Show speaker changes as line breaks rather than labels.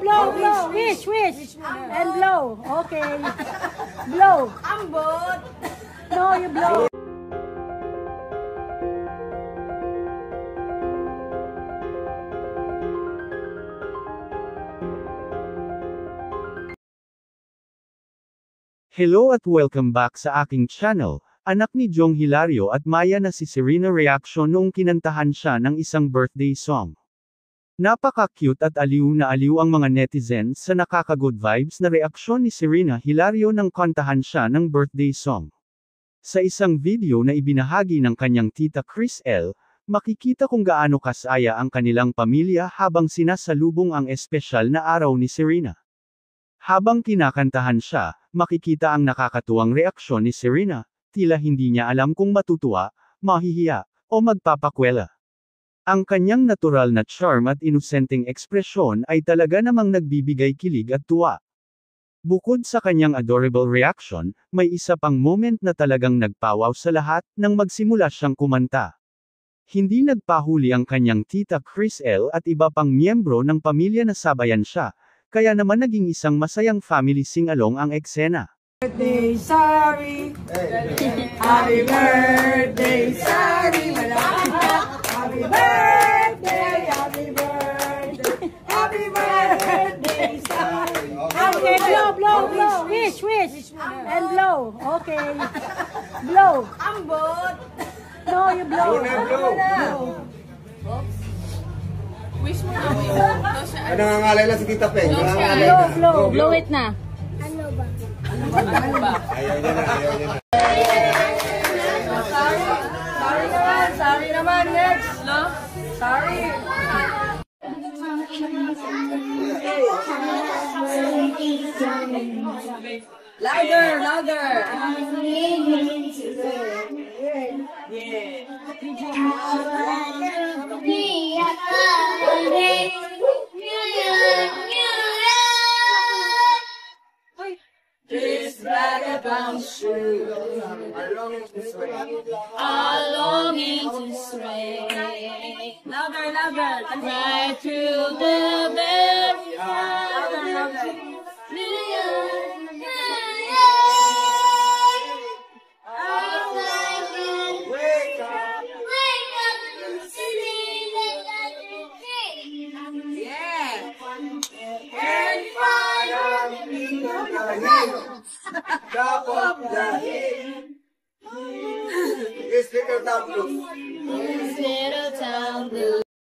blow. Wish. And blow. Okay. Blow.
Ambot.
No, you blow.
Hello at welcome back sa aking channel. Anak ni Jong Hilario at Maya na si Serena reaction noong kinantahan siya ng isang birthday song. Napaka-cute at aliw na aliw ang mga netizens sa nakaka-good vibes na reaksyon ni Serena Hilario nang kantahan siya ng birthday song. Sa isang video na ibinahagi ng kanyang tita Chris L, makikita kung gaano kasaya ang kanilang pamilya habang sinasalubong ang espesyal na araw ni Serena. Habang kinakantahan siya, makikita ang nakakatuwang reaksyon ni Serena, tila hindi niya alam kung matutuwa, mahihiya, o magpapakwela. Ang kanyang natural na charm at inosenteng ekspresyon ay talaga namang nagbibigay kilig at tuwa. Bukod sa kanyang adorable reaction, may isa pang moment na talagang nagpawaw sa lahat nang magsimula siyang kumanta. Hindi nagpahuli ang kanyang tita Chris L at iba pang miyembro ng pamilya na sabayan siya, kaya naman naging isang masayang family sing-along ang eksena.
Birthday, sorry. Happy birthday, sorry. Happy birthday, happy birthday. Happy birthday, sorry.
Okay, blow. Wish. And blow. Okay. Blow.
Ambot.
No, you blow.
Wish mo na.
Ay, nangangalay lang si Tita Peng.
Blow it na.
Ano ba?
Ayaw niya na.
Sorry naman. Next. No? Sorry. Louder. This vagabond shoe, I'm longing to stray. Louder. Right through the very louder. Wake up. Yeah. And finally,
Top of the head. It's bigger than blue.
little town blue.